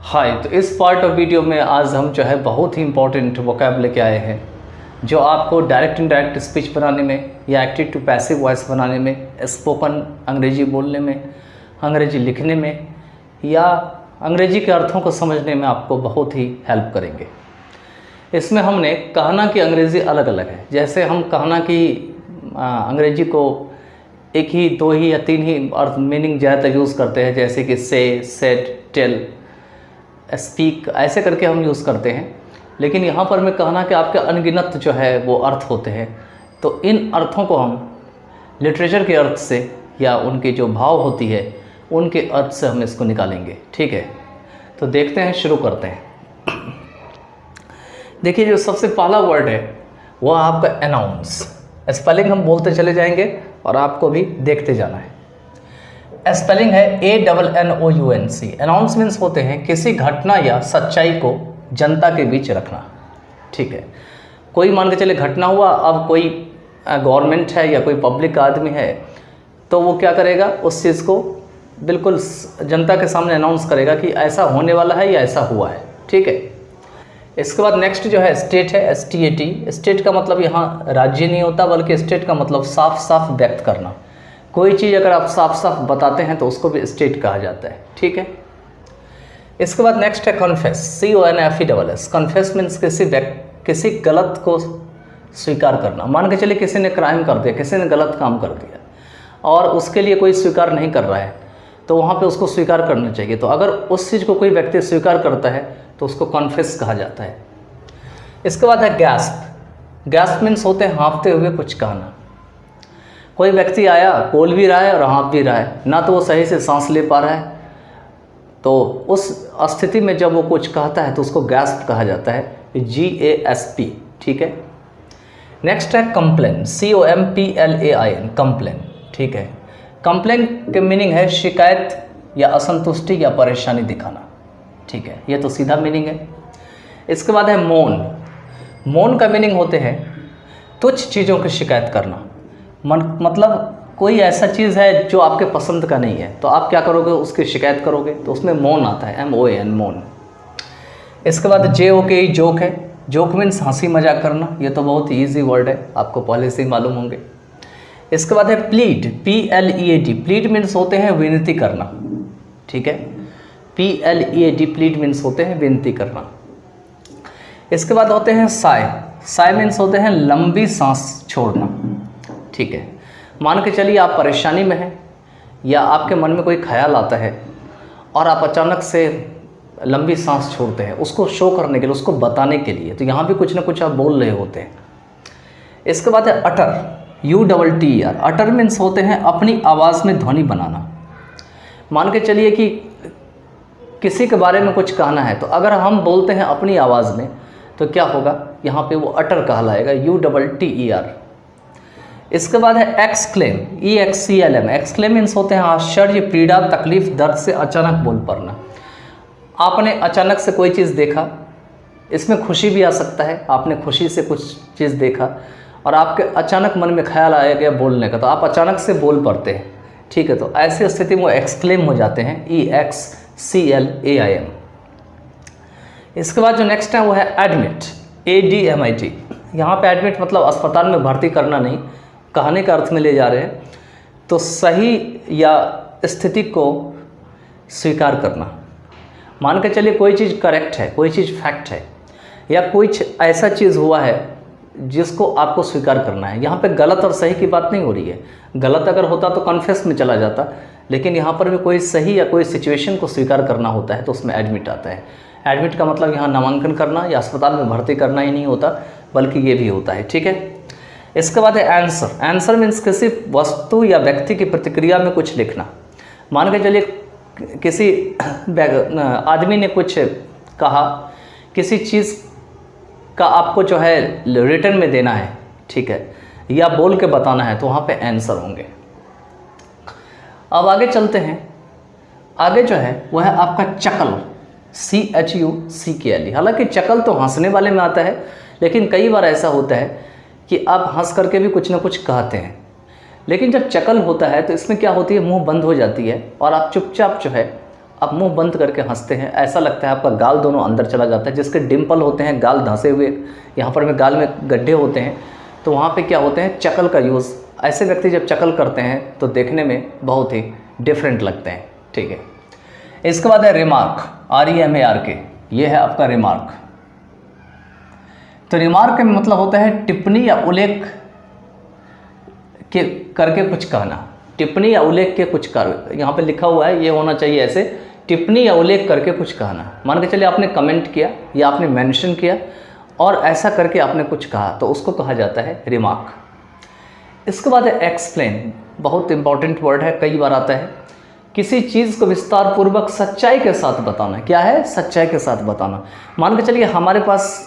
हाय, तो इस part of video में आज हम जो है बहुत ही इंपॉर्टेंट वोकैब लेके आए हैं जो आपको डायरेक्ट इनडायरेक्ट स्पीच बनाने में या एक्टिव टू पैसिव वॉइस बनाने में, स्पोकन अंग्रेजी बोलने में, अंग्रेजी लिखने में या अंग्रेजी के अर्थों को समझने में आपको बहुत ही हेल्प करेंगे। इसमें हमने कहना की अंग्रेज़ी अलग अलग है। जैसे हम कहना की अंग्रेजी को एक ही, दो ही या तीन ही अर्थ मीनिंग ज़्यादातर यूज़ करते हैं, जैसे कि से, सेट, टेल, स्पीक, ऐसे करके हम यूज़ करते हैं। लेकिन यहाँ पर मैं कहना कि आपके अनगिनत जो है वो अर्थ होते हैं। तो इन अर्थों को हम लिटरेचर के अर्थ से या उनकी जो भाव होती है उनके अर्थ से हम इसको निकालेंगे। ठीक है, तो देखते हैं, शुरू करते हैं। देखिए, जो सबसे पहला वर्ड है वह आपका अनाउंस। स्पेलिंग हम बोलते चले जाएंगे और आपको भी देखते जाना है। स्पेलिंग है ANNOUNC। अनाउंस मीन्स होते हैं किसी घटना या सच्चाई को जनता के बीच रखना। ठीक है, कोई मान के चले घटना हुआ, अब कोई गवर्नमेंट है या कोई पब्लिक आदमी है तो वो क्या करेगा, उस चीज़ को बिल्कुल जनता के सामने अनाउंस करेगा कि ऐसा होने वाला है या ऐसा हुआ है। ठीक है, इसके बाद नेक्स्ट जो है स्टेट है, STAT। स्टेट का मतलब यहाँ राज्य नहीं होता, बल्कि स्टेट का मतलब साफ साफ व्यक्त करना। कोई चीज़ अगर आप साफ साफ बताते हैं तो उसको भी स्टेट कहा जाता है। ठीक है, इसके बाद नेक्स्ट है कन्फेस, CONFESS। कन्फेस मीन्स किसी गलत को स्वीकार करना। मान के चलिए किसी ने क्राइम कर दिया, किसी ने गलत काम कर दिया और उसके लिए कोई स्वीकार नहीं कर रहा है, तो वहाँ पे उसको स्वीकार करना चाहिए। तो अगर उस चीज़ को कोई व्यक्ति स्वीकार करता है तो उसको कन्फेस कहा जाता है। इसके बाद है गैस्प। गैस्प मीन्स होते हैं हाँफते हुए कुछ कहना। कोई व्यक्ति आया, बोल भी रहा है और हाँफ भी रहा है, ना तो वो सही से सांस ले पा रहा है, तो उस स्थिति में जब वो कुछ कहता है तो उसको गैस्प कहा जाता है, GASP। ठीक है, नेक्स्ट है कंप्लेन, COMPLAIN, कंप्लेन। ठीक है, कंप्लेन के मीनिंग है शिकायत या असंतुष्टि या परेशानी दिखाना। ठीक है, ये तो सीधा मीनिंग है। इसके बाद है मौन। मौन का मीनिंग होते हैं तुच्छ चीज़ों की शिकायत करना। मतलब कोई ऐसा चीज़ है जो आपके पसंद का नहीं है तो आप क्या करोगे, उसकी शिकायत करोगे, तो उसमें मौन आता है, MON, मौन। इसके बाद JOKE, जोक है। जोक मीन्स हंसी मजाक करना। ये तो बहुत ही ईजी वर्ड है, आपको पहले से ही मालूम होंगे। इसके बाद है प्लीड, PLEAD। प्लीड मीन्स होते हैं विनती करना। ठीक है, PLEAD, प्लीड मीन्स होते हैं विनती करना। इसके बाद होते हैं साय। साय मीन्स होते हैं लंबी सांस छोड़ना। ठीक है, मान के चलिए आप परेशानी में हैं या आपके मन में कोई ख्याल आता है और आप अचानक से लंबी सांस छोड़ते हैं, उसको शो करने के लिए, उसको बताने के लिए, तो यहाँ भी कुछ ना कुछ आप बोल रहे होते हैं। इसके बाद है अटर, UTTER। अटर मीन्स होते हैं अपनी आवाज़ में ध्वनि बनाना। मान के चलिए कि किसी के बारे में कुछ कहना है, तो अगर हम बोलते हैं अपनी आवाज़ में तो क्या होगा, यहाँ पे वो अटर कहलाएगा, UTTER। इसके बाद है एक्सक्लेम, EXCLM। एक्सक्लेम मीन्स होते हैं आश्चर्य, पीड़ा, तकलीफ, दर्द से अचानक बोल पड़ना। आपने अचानक से कोई चीज़ देखा, इसमें खुशी भी आ सकता है, आपने खुशी से कुछ चीज़ देखा और आपके अचानक मन में ख्याल आया गया बोलने का, तो आप अचानक से बोल पड़ते हैं। ठीक है, तो ऐसी स्थिति में वो एक्सक्लेम हो जाते हैं, EXCLAIM। इसके बाद जो नेक्स्ट है वो है एडमिट, ADMIT। यहाँ पे एडमिट मतलब अस्पताल में भर्ती करना नहीं, कहने का अर्थ में ले जा रहे हैं, तो सही या स्थिति को स्वीकार करना। मान के चलिए कोई चीज़ करेक्ट है, कोई चीज़ फैक्ट है, या कुछ ऐसा चीज़ हुआ है जिसको आपको स्वीकार करना है। यहाँ पे गलत और सही की बात नहीं हो रही है। गलत अगर होता तो कन्फेस में चला जाता, लेकिन यहाँ पर भी कोई सही या कोई सिचुएशन को स्वीकार करना होता है तो उसमें एडमिट आता है। एडमिट का मतलब यहाँ नामांकन करना या अस्पताल में भर्ती करना ही नहीं होता, बल्कि ये भी होता है। ठीक है, इसके बाद है आंसर। आंसर मीन्स किसी वस्तु या व्यक्ति की प्रतिक्रिया में कुछ लिखना। मान के चलिए किसी आदमी ने कुछ कहा, किसी चीज़ का आपको जो है रिटर्न में देना है, ठीक है, या बोल के बताना है, तो वहाँ पे आंसर होंगे। अब आगे चलते हैं। आगे जो है वह है आपका चकल, CHUCKLE। हालांकि चकल तो हंसने वाले में आता है, लेकिन कई बार ऐसा होता है कि आप हंस करके भी कुछ ना कुछ कहते हैं, लेकिन जब चकल होता है तो इसमें क्या होती है, मुंह बंद हो जाती है और आप चुपचाप जो है आप मुंह बंद करके हंसते हैं, ऐसा लगता है आपका गाल दोनों अंदर चला जाता है। जिसके डिम्पल होते हैं, गाल धंसे हुए, यहाँ पर में गाल में गड्ढे होते हैं, तो वहाँ पे क्या होते हैं, चकल का यूज़। ऐसे व्यक्ति जब चकल करते हैं तो देखने में बहुत ही डिफरेंट लगते हैं, ठीक है। इसके बाद है रिमार्क, REMARK, ये है आपका रिमार्क। तो रिमार्क का मतलब होता है टिप्पणी या उल्लेख के करके कुछ कहना, टिप्पणी या उल्लेख के कुछ कर, यहाँ पे लिखा हुआ है, ये होना चाहिए ऐसे, टिप्पणी या उल्लेख करके कुछ कहना। मान के चलिए आपने कमेंट किया या आपने मेंशन किया और ऐसा करके आपने कुछ कहा, तो उसको कहा जाता है रिमार्क। इसके बाद है एक्सप्लेन, बहुत इंपॉर्टेंट वर्ड है, कई बार आता है। किसी चीज़ को विस्तार पूर्वक सच्चाई के साथ बताना। क्या है, सच्चाई के साथ बताना। मान के चलिए हमारे पास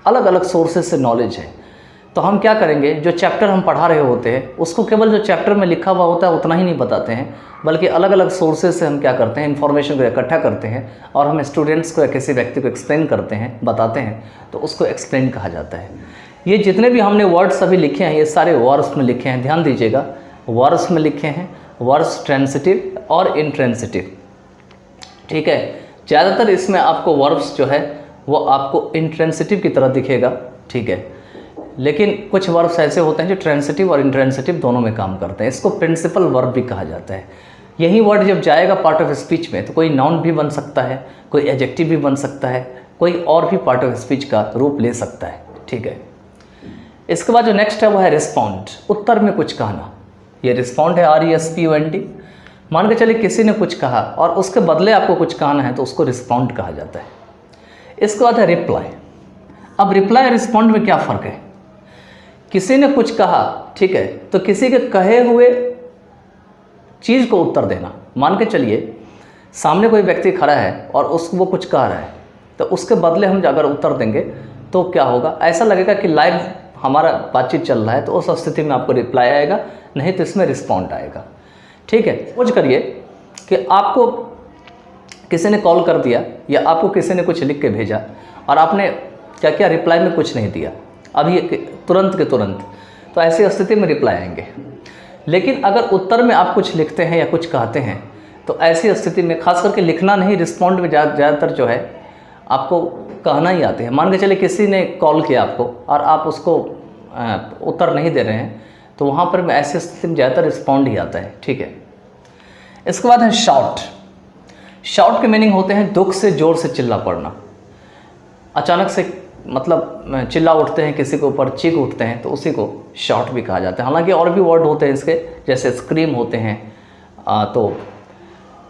अलग अलग सोर्सेज से नॉलेज है, तो हम क्या करेंगे, जो चैप्टर हम पढ़ा रहे होते हैं उसको केवल जो चैप्टर में लिखा हुआ होता है उतना ही नहीं बताते हैं, बल्कि अलग अलग सोर्सेज से हम क्या करते हैं, इन्फॉर्मेशन को इकट्ठा करते हैं और हम स्टूडेंट्स को या किसी व्यक्ति को एक्सप्लेन करते हैं, बताते हैं, तो उसको एक्सप्लेन कहा जाता है। ये जितने भी हमने वर्ड्स अभी लिखे हैं, ये सारे वर्ब्स में लिखे हैं, ध्यान दीजिएगा, वर्ब्स में लिखे हैं, वर्ब्स ट्रांसिटिव और इंट्रांसिटिव, ठीक है। ज़्यादातर इसमें आपको वर्ब्स जो है वो आपको इंट्रांसिटिव की तरह दिखेगा, ठीक है, लेकिन कुछ वर्ब्स ऐसे होते हैं जो ट्रांसिटिव और इंट्रांसिटिव दोनों में काम करते हैं। इसको प्रिंसिपल वर्ब भी कहा जाता है। यही वर्ड जब जाएगा पार्ट ऑफ स्पीच में, तो कोई नाउन भी बन सकता है, कोई एडजेक्टिव भी बन सकता है, कोई और भी पार्ट ऑफ स्पीच का रूप ले सकता है, ठीक है। इसके बाद जो नेक्स्ट है वो है रिस्पॉन्ड, उत्तर में कुछ कहना। ये रिस्पॉन्ड है, RESPOND। मान के चलिए किसी ने कुछ कहा और उसके बदले आपको कुछ कहना है, तो उसको रिस्पॉन्ड कहा जाता है। इसके बाद है रिप्लाई। अब रिप्लाई और रिस्पॉन्ड में क्या फ़र्क है, किसी ने कुछ कहा, ठीक है, तो किसी के कहे हुए चीज़ को उत्तर देना। मान के चलिए सामने कोई व्यक्ति खड़ा है और वो कुछ कह रहा है, तो उसके बदले हम अगर उत्तर देंगे तो क्या होगा, ऐसा लगेगा कि लाइव हमारा बातचीत चल रहा है, तो उस स्थिति में आपको रिप्लाई आएगा, नहीं तो इसमें रिस्पॉन्ड आएगा, ठीक है। सपोज करिए कि आपको किसी ने कॉल कर दिया या आपको किसी ने कुछ लिख के भेजा और आपने क्या किया, रिप्लाई में कुछ नहीं दिया, अभी तुरंत के तुरंत, तो ऐसी स्थिति में रिप्लाई आएंगे। लेकिन अगर उत्तर में आप कुछ लिखते हैं या कुछ कहते हैं, तो ऐसी स्थिति में खास करके लिखना नहीं, रिस्पॉन्ड में ज़्यादातर जो है आपको कहना ही आते हैं। मान के चलिए किसी ने कॉल किया आपको और आप उसको उत्तर नहीं दे रहे हैं, तो वहाँ पर में ऐसी स्थिति में ज़्यादातर रिस्पॉन्ड ही आता है, ठीक है। इसके बाद है शॉर्ट। शॉर्ट के मीनिंग होते हैं दुख से जोर से चिल्ला पड़ना, अचानक से मतलब चिल्ला उठते हैं किसी के ऊपर, चीख उठते हैं, तो उसी को शॉर्ट भी कहा जाता है। हालांकि और भी वर्ड होते हैं इसके, जैसे स्क्रीम होते हैं। तो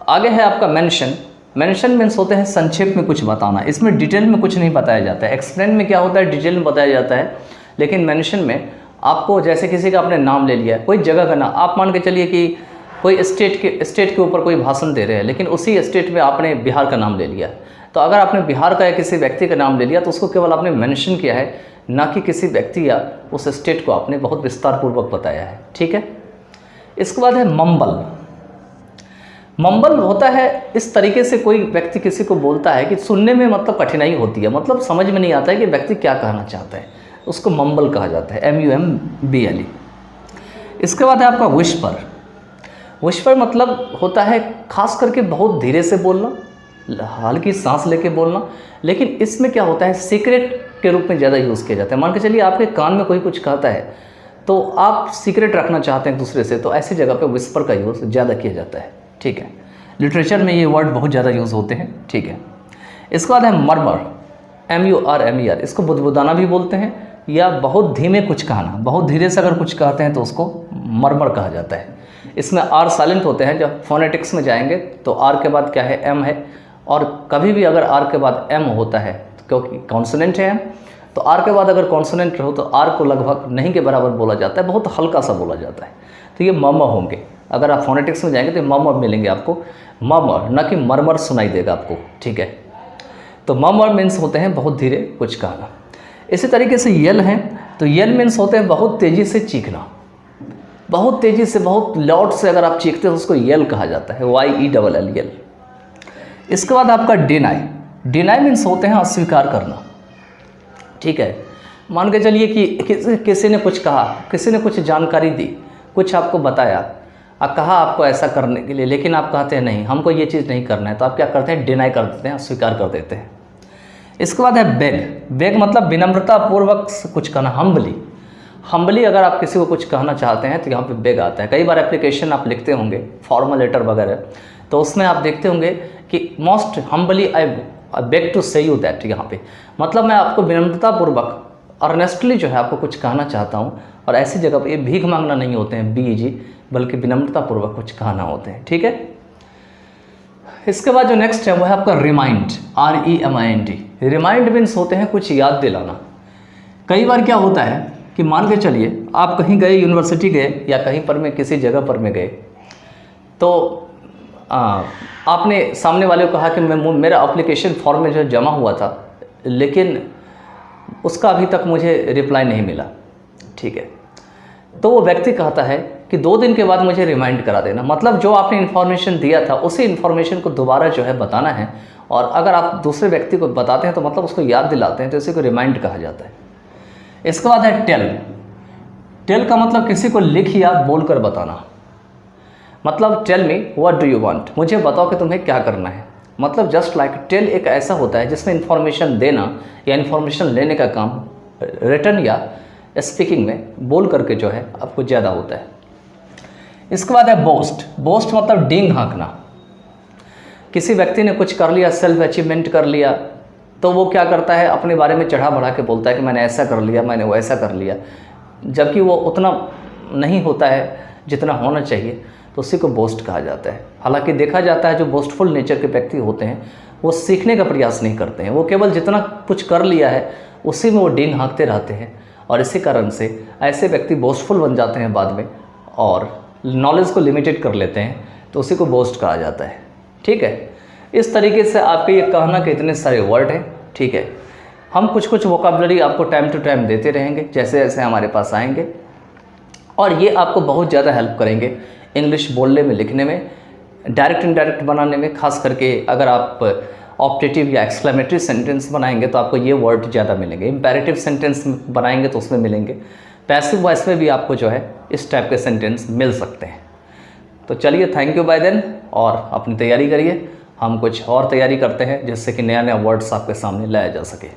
आगे है आपका मेंशन। मेंशन मीन्स होते हैं संक्षेप में कुछ बताना, इसमें डिटेल में कुछ नहीं बताया जाता है। एक्सप्लेन में क्या होता है, डिटेल में बताया जाता है, लेकिन मेंशन में आपको, जैसे किसी का आपने नाम ले लिया, कोई जगह का नाम, आप मान के चलिए कि कोई स्टेट के ऊपर कोई भाषण दे रहे हैं, लेकिन उसी स्टेट में आपने बिहार का नाम ले लिया, तो अगर आपने बिहार का या किसी व्यक्ति का नाम ले लिया तो उसको केवल आपने मेंशन किया है, ना कि किसी व्यक्ति या उस स्टेट को आपने बहुत विस्तारपूर्वक बताया है, ठीक है। इसके बाद है मम्बल। मम्बल होता है इस तरीके से कोई व्यक्ति किसी को बोलता है कि सुनने में मतलब कठिनाई होती है, मतलब समझ में नहीं आता है कि व्यक्ति क्या कहना चाहता है, उसको मम्बल कहा जाता है, MUMBLE। इसके बाद है आपका विस्पर। विस्पर मतलब होता है खास करके बहुत धीरे से बोलना, हल्की सांस लेके बोलना, लेकिन इसमें क्या होता है, सीक्रेट के रूप में ज़्यादा यूज़ किया जाता है। मान के चलिए आपके कान में कोई कुछ कहता है, तो आप सीक्रेट रखना चाहते हैं दूसरे से, तो ऐसी जगह पे विस्पर का यूज़ ज़्यादा किया जाता है, ठीक है। लिटरेचर में ये वर्ड बहुत ज़्यादा यूज़ होते हैं, ठीक है। इसके बाद है मर्मर, MURMER। इसको बुदबुदाना भी बोलते हैं, या बहुत धीमे कुछ कहना, बहुत धीरे से अगर कुछ कहते हैं तो उसको मर्मर कहा जाता है। इसमें R साइलेंट होते हैं। जब फोनेटिक्स में जाएंगे तो R के बाद क्या है, M है, और कभी भी अगर R के बाद M होता है, क्योंकि कॉन्सोनेंट है M, तो R के बाद अगर कॉन्सोनेंट हो तो R को लगभग नहीं के बराबर बोला जाता है, बहुत हल्का सा बोला जाता है। तो ये मम होंगे, अगर आप फोनेटिक्स में जाएंगे तो मम मिलेंगे आपको, मम, न कि मरमर सुनाई देगा आपको, ठीक है। तो मम मीन्स होते हैं बहुत धीरे कुछ कहना। इसी तरीके से यल हैं, तो यल मीन्स होते हैं बहुत तेज़ी से चीखना, बहुत तेज़ी से, बहुत लाउड से अगर आप चीखते हो तो उसको यल कहा जाता है, YELL, यल। इसके बाद आपका डिनाई। डिनाई मीन्स होते हैं अस्वीकार करना, ठीक है। मान के चलिए कि किसी ने कुछ कहा, किसी ने कुछ जानकारी दी, कुछ आपको बताया, कहा आपको ऐसा करने के लिए, लेकिन आप कहते हैं नहीं हमको ये चीज़ नहीं करना है, तो आप क्या करते हैं, डिनाई कर देते हैं, स्वीकार कर देते हैं। इसके बाद है बेग। बेग मतलब विनम्रतापूर्वक कुछ कहना, हम्बली अगर आप किसी को कुछ कहना चाहते हैं तो यहाँ पे बेग आता है। कई बार एप्लीकेशन आप लिखते होंगे, फॉर्मल लेटर वगैरह, तो उसमें आप देखते होंगे कि most humbly I beg to say you that, यहाँ पे मतलब मैं आपको विनम्रतापूर्वक अर्नेस्टली जो है आपको कुछ कहना चाहता हूँ, और ऐसी जगह पर ये भीख मांगना नहीं होते हैं BEG, बल्कि विनम्रतापूर्वक कुछ कहना होते हैं, ठीक है। इसके बाद जो नेक्स्ट है वो है आपका रिमाइंड, REMIND। रिमाइंड मीन्स होते हैं कुछ याद दिलाना। कई बार क्या होता है कि मान के चलिए आप कहीं गए, यूनिवर्सिटी गए या कहीं पर में किसी जगह पर में गए, तो आपने सामने वाले को कहा कि मेरा एप्लीकेशन फॉर्म में जो जमा हुआ था, लेकिन उसका अभी तक मुझे रिप्लाई नहीं मिला, ठीक है। तो वो व्यक्ति कहता है कि 2 दिन के बाद मुझे रिमाइंड करा देना, मतलब जो आपने इन्फॉर्मेशन दिया था उसी इन्फॉर्मेशन को दोबारा जो है बताना है, और अगर आप दूसरे व्यक्ति को बताते हैं तो मतलब उसको याद दिलाते हैं, तो इसी को रिमाइंड कहा जाता है। इसके बाद है टेल। टेल का मतलब किसी को लिख या बोलकर बताना, मतलब tell me what do you want, मुझे बताओ कि तुम्हें क्या करना है। मतलब जस्ट लाइक टेल एक ऐसा होता है जिसमें इन्फॉर्मेशन देना या इन्फॉर्मेशन लेने का काम रिटर्न या स्पीकिंग में बोल करके जो है आपको ज़्यादा होता है। इसके बाद है बोस्ट। बोस्ट मतलब डींग हाँकना। किसी व्यक्ति ने कुछ कर लिया, सेल्फ अचीवमेंट कर लिया, तो वो क्या करता है, अपने बारे में चढ़ा बढ़ा के बोलता है कि मैंने ऐसा कर लिया, मैंने वैसा कर लिया, जबकि वो उतना नहीं होता है जितना होना चाहिए, तो उसी को बोस्ट कहा जाता है। हालांकि देखा जाता है जो बोस्टफुल नेचर के व्यक्ति होते हैं वो सीखने का प्रयास नहीं करते हैं, वो केवल जितना कुछ कर लिया है उसी में वो डींग हाँकते रहते हैं, और इसी कारण से ऐसे व्यक्ति बोस्टफुल बन जाते हैं बाद में और नॉलेज को लिमिटेड कर लेते हैं, तो उसी को बोस्ट कहा जाता है, ठीक है। इस तरीके से आपके ये कहना के इतने सारे वर्ड हैं, ठीक है। हम कुछ वोकैबुलरी आपको टाइम टू टाइम देते रहेंगे जैसे जैसे हमारे पास आएंगे, और ये आपको बहुत ज़्यादा हेल्प करेंगे इंग्लिश बोलने में, लिखने में, डायरेक्ट इनडायरेक्ट बनाने में। खास करके अगर आप ऑप्टेटिव या एक्सक्लेमेटरी सेंटेंस बनाएंगे तो आपको ये वर्ड ज़्यादा मिलेंगे। इम्पेरेटिव सेंटेंस बनाएंगे तो उसमें मिलेंगे। पैसिव वॉइस में भी आपको जो है इस टाइप के सेंटेंस मिल सकते हैं। तो चलिए, थैंक यू बाय देन, और अपनी तैयारी करिए। हम कुछ और तैयारी करते हैं जिससे कि नया नया वर्ड्स आपके सामने लाया जा सके।